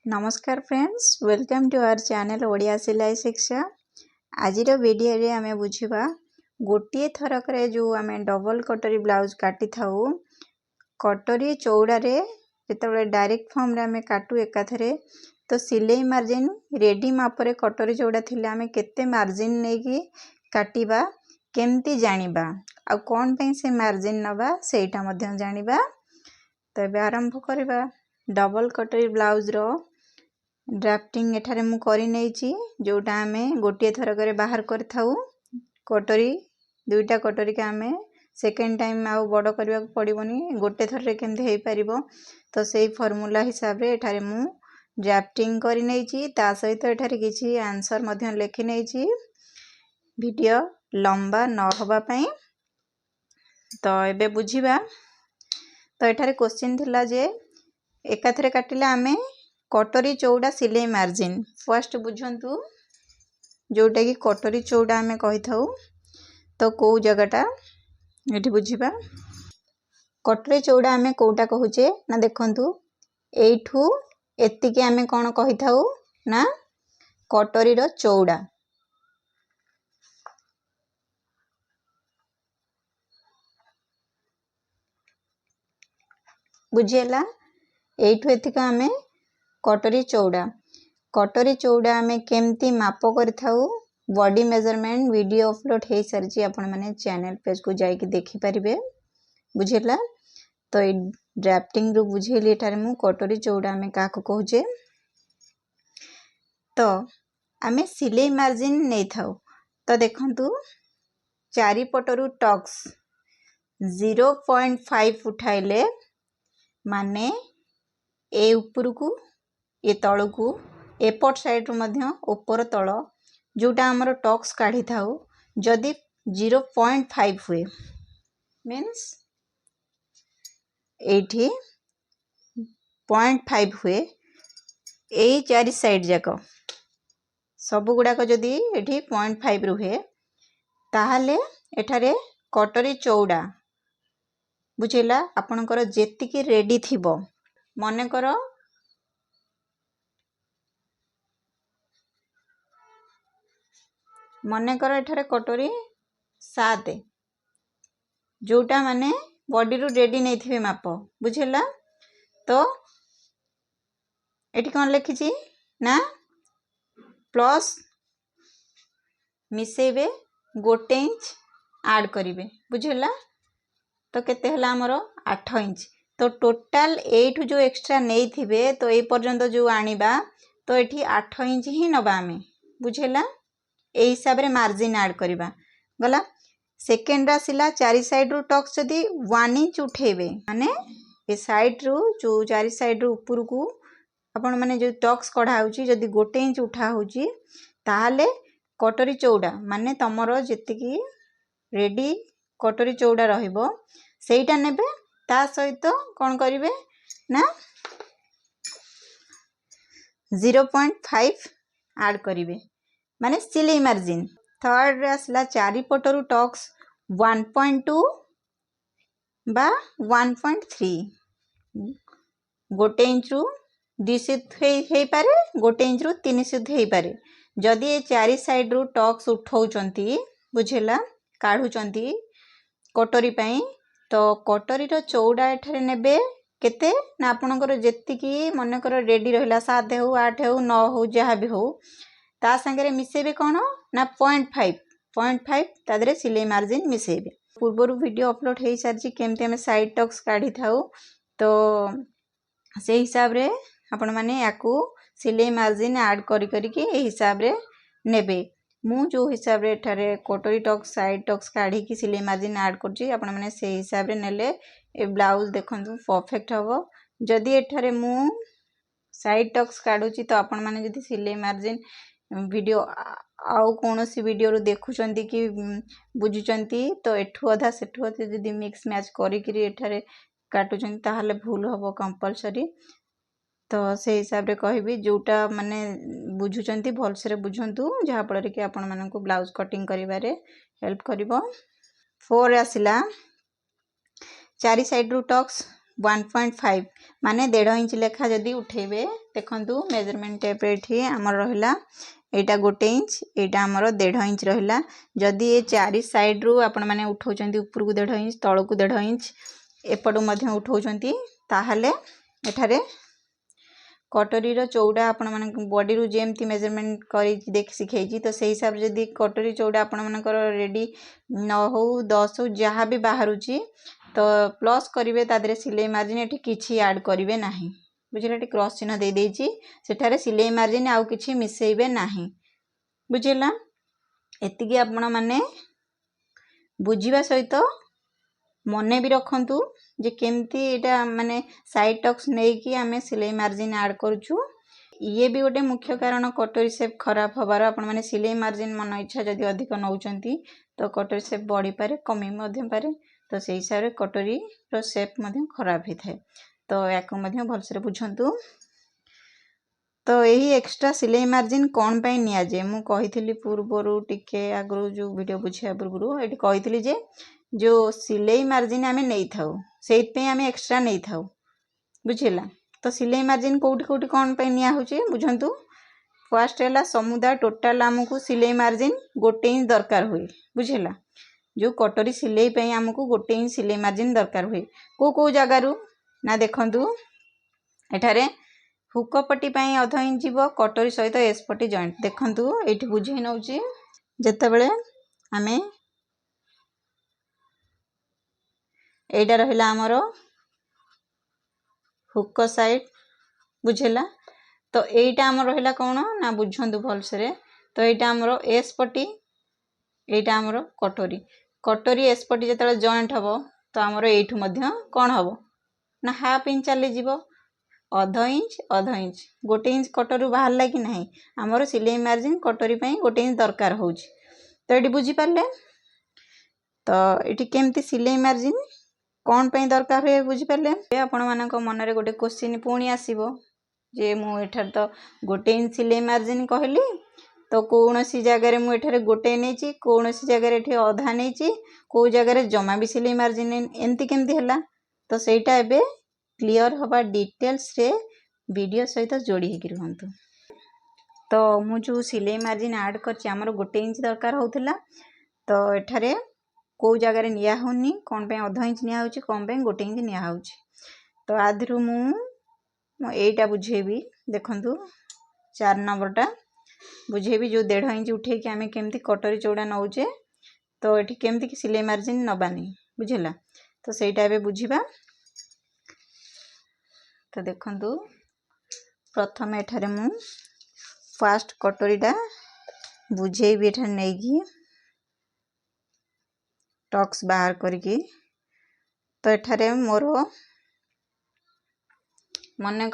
नमस्कार friends, welcome to our channel Odia सिलाई शिक्षा। आज वीडियो रे आमे बुझिबा गोटे थरक रे जो आमे डबल कटोरी ब्लाउज काटी थाउ कटोरी चौड़ा रे जेतबे डायरेक्ट फॉर्म रे आमे काटू एकाथरे तो सिलाई मार्जिन रेडी माप रे कटोरी चौड़ा थिले आमे केते मार्जिन नै कि काटिबा केमती जानिबा आ कोन पे से मार्जिन नबा सेटा मध्य जानिबा। तबे आरंभ करिबा। डबल कटोरी ब्लाउज रो ड्राफ्टिंग एठारे मु करि नैची जोटा आमे गोटे थरक रे बाहर कर थाउ कटोरी दुईटा कटोरी के आमे सेकेंड टाइम आउ बड़ करबा पड़िबोनी गोटे थर रे केमते हेई परिबो तो सेही फार्मूला हिसाब रे एठारे मु ड्राफ्टिंग करि नैची ता सहित एठारे किछि आंसर मध्य लिखि नैची वीडियो लंबा न होबा पई। तो एबे बुझिबा। तो एठारे क्वेश्चन थिला जे एकाथरे काटिले आमे कटोरी चौड़ा सिलाई मार्जिन फर्स्ट बुझंतु जोटा कि कटोरी चौड़ा आमे कहि थाउ तो को जगहटा एठी बुझिबा। कटोरी चौड़ा आमे कोटा कहूचे ना देखंतु एठू एतिके आमे कोन कहि थाउ ना कटोरी रो चौड़ा बुझेला। एठू एतिके आमे कटोरी चौड़ा आमे केमती माप कर थाउ बॉडी मेजरमेंट वीडियो अपलोड हे सरजी आपण माने चैनल पेज को जाई कि देखि परिबे बुझेला। तो ए ड्राफ्टिंग रो बुझेली एटारे मु कटोरी चौड़ा आमे काको कहूचे तो आमे सिलाई मार्जिन नै थाउ तो देखंतु चारि पटरु टक्स 0.5 उठाइले माने ए ऊपर को ए तळ को एपट साइड रो मध्य ऊपर तळ जोटा हमर टक्स काढी थाउ जदी 0.5 हुए मींस एठी 0.5 हुए ए चारि साइड जाको सब गुडा को जदी एठी 0.5 रुहे ताहाले एठारे कटोरी चौड़ा बुझेला आपनकर जेतिकी रेडी थिबो मने करो एठारे कटोरी 7 जोटा माने बॉडी रू रेडी नै थिबे माप बुझेला। तो एठी कोन लिखिची ना प्लस मिसेबे गोटे इंच ऐड करिवे बुझेला। तो केते हला हमरो 8 इंच तो टोटल एठू जो एक्स्ट्रा नै थिबे तो ए पर्यंत जो आनिबा तो एठी 8 इंच ही नबा आमे बुझेला। ए हिसाब रे मार्जिन ऐड करिबा गला। सेकेंड आसिला चारि साइड रू टक्स जदी 1 इंच उठेबे माने ए साइड रू जो चारि साइड रू ऊपर को आपण माने जो टक्स कढा होउची जदी गोटे इंच उठा होउची ताहाले कटोरी चौड़ा माने तमरो जेतिकी रेडी कटोरी चौड़ा रहिबो सेटा नेबे ता सहित कोन करिवे ना 0.5 ऐड करिवे माने सिलाई मार्जिन। थर्ड रे आसला चारि पटरु टक्स 1.2 बा 1.3 गोटे इंच रु 2 सिध हेई पारे गोटे इंच रु 3 सिध हेई पारे जदी ए चारि साइड रु टक्स उठाउचंती बुझेला काढुचंती कटोरी पई तो कटोरी रो चौड़ा एठारे नेबे केते ना आपनकर जेतिकी मन कर रेडी रहला 7 हो 8 हो 9 हो जहा भी हो ता संगे मिसेबे कोन ना 0.5 तादरे सिलाई मार्जिन मिसेबे। पूर्वरु वीडियो अपलोड हे सरजी केमते हम साइड टक्स काढी थाउ तो से हिसाब रे आपण माने याकू सिलाई मार्जिन ऐड करी करी के ए हिसाब रे नेबे। मु जो हिसाब रे एठारे कटोरी टक्स साइड टक्स काढी की सिलाई मार्जिन ऐड करची आपण माने से हिसाब रे नेले ए ब्लाउज देखंतु परफेक्ट हबो। जदी एठारे मु साइड टक्स काढुची तो आपण माने जदी सिलाई मार्जिन वीडियो आउ कोनोसी वीडियो रो देखुचंती कि बुझुचंती तो एठु अधा सेठु अधा जदी मिक्स मैच करी कि एठारे काटुचंती ताहाले भूल हबो कंपलसरी। तो से हिसाब रे कहबी जोटा माने बुझुचंती भल से बुझंतु जहा पड़े कि आपण मानन को ब्लाउज कटिंग करिवारे हेल्प करिवो। 4 आसिला चारि साइड रु टक्स 1.5 माने 1.5 इंच लेखा जदि उठेबे देखंतु मेजरमेंट टेप एठी हमर रहला एटा 1 इंच एटा हमर 1.5 इंच रहला जदि ए चारि साइड रु आपण माने उठौचंती ऊपर को 1.5 इंच तळ को 1.5 इंच एपटो मध्य उठौचंती ताहाले एठारे कटोरी रो चौड़ा आपण माने बॉडी रु जेमती मेजरमेंट करी देख सिखैची तो सेही हिसाब जदि कटोरी चौड़ा आपण मानकर रेडी 9 हो 10 हो जहाँ भी बाहरुची तो प्लस करिवे तादरे सिलाई मार्जिन एठी किछि ऐड करिवे नाही बुझिला एठी क्रॉस चिन्ह दे देइची सेठारे सिलाई मार्जिन आउ किछि मिसेइबे नाही बुझिला एतिकी आपण माने बुझिबा सहित मने भी रखंतु जे केमती एटा माने साइड टक्स नै कि आमे सिलाई मार्जिन ऐड करछु ये भी गोटे मुख्य कारण कटोरी शेप खराब हबार आपण माने सिलाई मार्जिन मन इच्छा जदि अधिक नौचंती तो कटोरी शेप बढ़ी पारे कमी मध्यम पारे तो सेही हिसाब रे कटोरी रो शेप मध्यम खराब ही थाए तो याको मध्यम भलसरे बुझंतु तो यही एक्स्ट्रा सिलाई मार्जिन कोन पय निया जे मु कहिथिली पूर्वरु टिके आगरु जो वीडियो बुझिया पूर्वरु एठी कहिथिली जे जो सिलाई मार्जिन आमे नै थाउ सेइत पे आमे एक्स्ट्रा नै थाउ बुझिला तो सिलाई मार्जिन कोठी कोठी कोन पे निया होची बुझंतु फर्स्ट हैला समुदाय टोटल हमकु सिलाई मार्जिन 1 इंच दरकार होई बुझिला जो कटोरी सिलाई पे हमकु 1 इंच सिलाई मार्जिन दरकार होई को जगारु ना देखंतु एठारे हुक पट्टी पई अध इंच जीवो कटोरी सहित एस पट्टी जॉइंट देखंतु एठी बुझै नउची जते बेले आमे एटा रहिला हमरो हुक साइड बुझेला तो एटा हमर रहिला कोन ना बुझंतु भलसरे तो एटा हमरो एस पट्टी एटा हमरो कटोरी कटोरी एस पट्टी जते जॉइंट हबो तो हमरो एठु मध्य कोन हबो ना हाफ इंच चली जीवो अध इंच 1 इंच कटोरी बाहर लागी नहीं हमरो सिलाई मार्जिन कटोरी पई 1 इंच दरकार होउची तो एटी बुझी पारले तो एटी केमती सिलाई मार्जिन कोन पई दरकार हे बुझी पारले आपण मानक मन रे गोटे क्वेश्चन पुणी आसीबो जे मु एठार तो 1 इंच सिलाई मार्जिन कहली तो कोनोसी जगह रे मु एठारे गोटे नेची कोनोसी जगह रे एठी अधा नेची को जगह रे जमा भी सिलाई मार्जिन एंती केमती हला तो सेटा एबे क्लियर हबा डिटेल्स रे वीडियो सहित जोड़ी हेकि रहंतु तो मु जो सिलाई मार्जिन ऐड करछि हमर 1 इंच दरकार होउथला तो एठारे को जगह रे निया होनी कोन पे अध इंच निया होची कोन पे 1 इंच निया होची तो आधरु मु एटा बुझेबी देखंतु 4 नंबर टा बुझेबी जो 1.5 इंच उठे कि हमें केमती कटोरी चौड़ा नौचे तो एठी केमती कि सिलाई मार्जिन नबानी बुझिला तो सेटा बे बुझिबा तो देखंतु प्रथम एठारे मु फर्स्ट कटोरीटा बुझेबी एठा नेगी टक्स बाहर करके तो एठारे मोर मने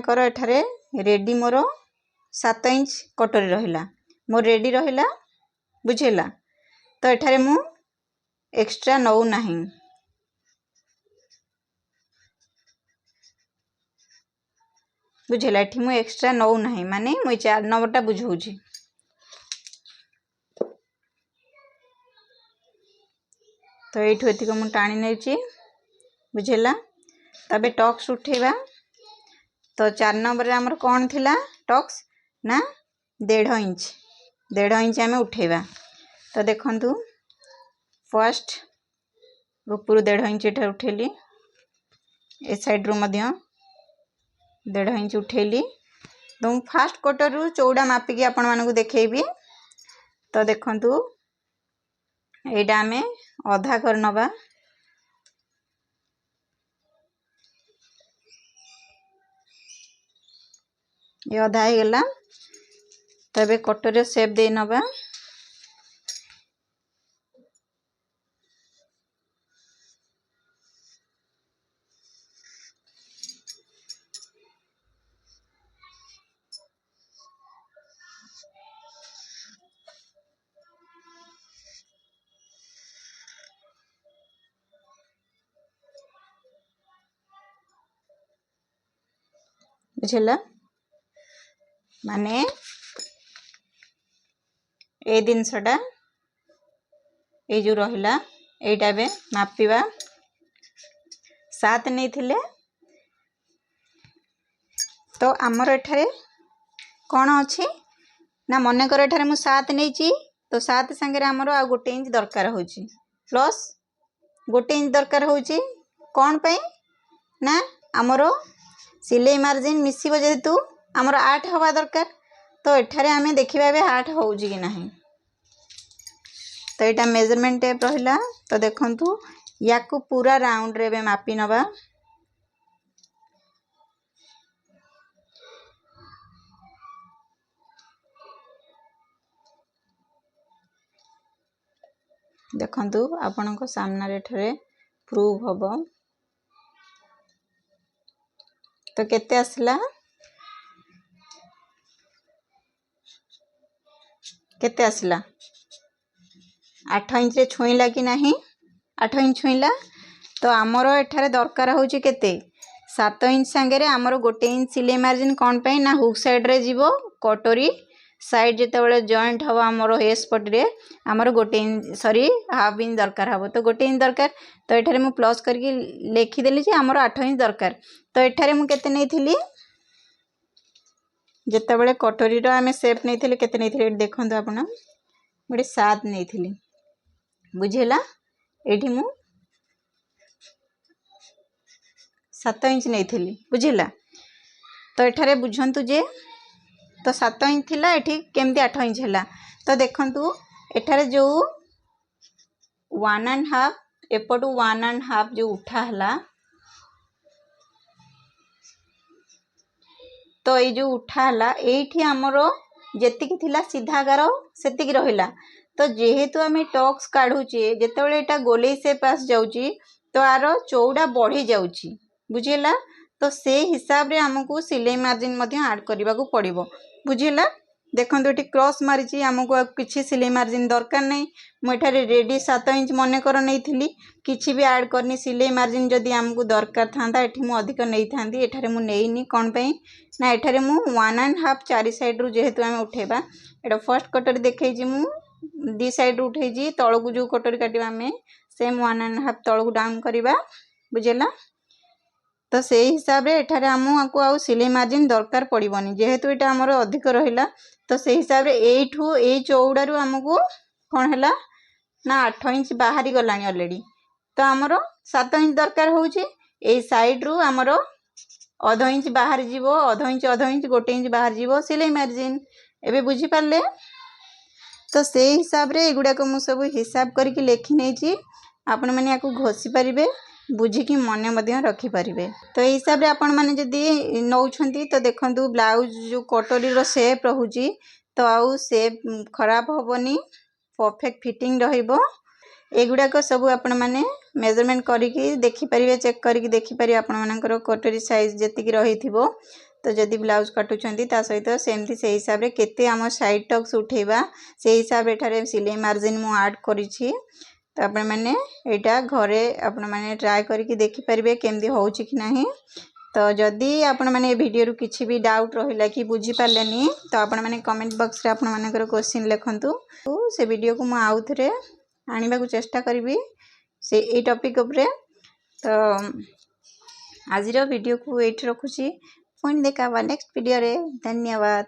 करो एठारे रेडी मोर 7 इंच कटोरी रहिला मोर रेडी रहिला बुझेला तो एठारे मु एक्स्ट्रा नौ नाही बुझेला एठी मु एक्स्ट्रा नौ नाही माने मु 4 नंबर टा बुझौची तो एठु एतिक मु टाणी नेची बुझेला तबे टक्स उठेबा तो 4 नंबर रे हमर कोन थिला टक्स ना 1.5 इंच हमें उठेबा तो देखंतु फर्स्ट ऊपर 1.5 इंच एठा उठेली ए साइड रो मध्य 1.5 इंच उठेली तो फर्स्ट कटर रु चौड़ा मापी के आपण मानकु देखेबी तो देखंतु एडा हमें आधा कर नबा ये आधा ही गला तबे कटोरी शेप दे नबा बुझला माने ए जिनसटा ये जो रहिला एटा बे मापिबा 7 नहीं थिले तो आमर एठारे कौन अच्छी ना मन कर एठारे मु 7 नहीं तो 7 संगे आमर आ 1 इंच दरकार होची प्लस 1 इंच दरकार होची कौन पे ना आमर सिलाई मार्जिन मिसिबो जेतु आमर 8 हवा दरकार तो एठारे आमे देखिबा बे 8 होउची कि नाही तो एटा मेजरमेंट टेप रहिला तो देखंतु याकू पूरा राउंड रे बे मापी नबा देखंतु आपनको सामना रे ठरे प्रूव हबो तो केते आसला केते आसला 8 इंच रे छुईला कि नाही 8 इंच छुईला तो आमर एठारे दरकार होची केते 7 इंच संगे आमर 1 इंच सिलाई मार्जिन कोन पे ना हुक साइड रे जीवो कटोरी साइड जेते बेले जॉइंट हवा आमर एस पट रे आमर 1 इंच सॉरी हाफ इंच दरकार हबो तो 1 इंच दरकार तो एठारे मु प्लस करके लिखि देली जे आमर 8 इंच दरकार तो एठारे मु केते नै थिली जेते बेले कटोरी रो आमे शेप नै थिले केते नै थिले देखंतु आपण गोटे 7 नै थिली बुझेला एठी मु 7 इंच नहीं थिली बुझिला तो एठारे बुझंतु जे तो 7 इंच थिला एठी केमती 8 इंच हैला तो देखंतु एठारे जो 1.5 एपटू 1.5 जो उठा हला तो ये जो उठा हला एठी हमरो जेतिकी थिला सीधा गारो सेतिकी रहिला तो जेहेतु आमे टॉक्स काढुचे जेतेबेले एटा गोले से पास जाउची तो आरो चौड़ा बढ़ी जाउची बुझिला तो से हिसाब रे हमकू सिलाई मार्जिन मध्ये ऐड करबा को पड़िबो बुझिला देखंतु एटी क्रॉस मारिची हमकू किछि सिलाई मार्जिन दरकार नै मु एठारे रेडी 7 इंच मने कर नै थिली किछि भी ऐड करनी सिलाई मार्जिन जदी हमकू दरकार थांदा एठी मु अधिक नै थांदी एठारे मु नेइनी कोन पे ना एठारे मु 1.5 चारि साइड रु जेहेतु हम उठेबा एटा फर्स्ट कटर देखैजी मु दी साइड रु उठैजी तळकू जो कटर काटिबा हमें सेम 1.5 तळकू डाउन करबा बुझिला तो से हिसाब रे एठारे हमकू आ सिलाई मार्जिन दरकार पड़िबोनी जेहेतु एटा हमर अधिक रहिला तो से हिसाब रे एठू ए चौड़ा रु हमकू कोन हला ना 8 इंच बाहरी गलानी ऑलरेडी तो हमर 7 इंच दरकार होउची ए साइड रु हमर आधा इंच बाहर जीवो आधा इंच 1 इंच बाहर जीवो सिलाई मार्जिन एबे बुझी पाले तो से हिसाब रे एगुडा को मु सब हिसाब करके लेखि नै छी आपण माने याकू घोसी परिबे बुझी की मने मध्य रखी परिबे तो ए हिसाब रे आपण माने जदी नौछंती तो देखंतु ब्लाउज जो कटोरी रो शेप रहूची तो आउ शेप खराब होबनी परफेक्ट फिटिंग रहिबो एगुडा को सब आपण माने मेजरमेंट करके देखि परिबे चेक करके देखि परिबे आपण मानकर कटोरी साइज जेति की रहिथिबो तो जदि ब्लाउज काटुचंती ता सहित सेमती से हिसाब रे केते हम साइड टक्स उठेबा से हिसाब रे एठारे सिलाई मार्जिन मु ऐड करिछि तो आपण माने एटा घरे आपण माने ट्राई करके देखि परिबे केमदी होउछि कि नाही तो जदि आपण माने ए वीडियो रु किछि भी डाउट रहिला कि बुझी पालेनी तो आपण माने कमेंट बॉक्स रे आपण मानकर क्वेश्चन लिखंतु तो से वीडियो को मु आउथरे आनिबा को चेष्टा करबी से ए टॉपिक ऊपर तो आज वीडियो को एठी रखुची पुणी देखा नेक्स्ट वीडियो रे धन्यवाद।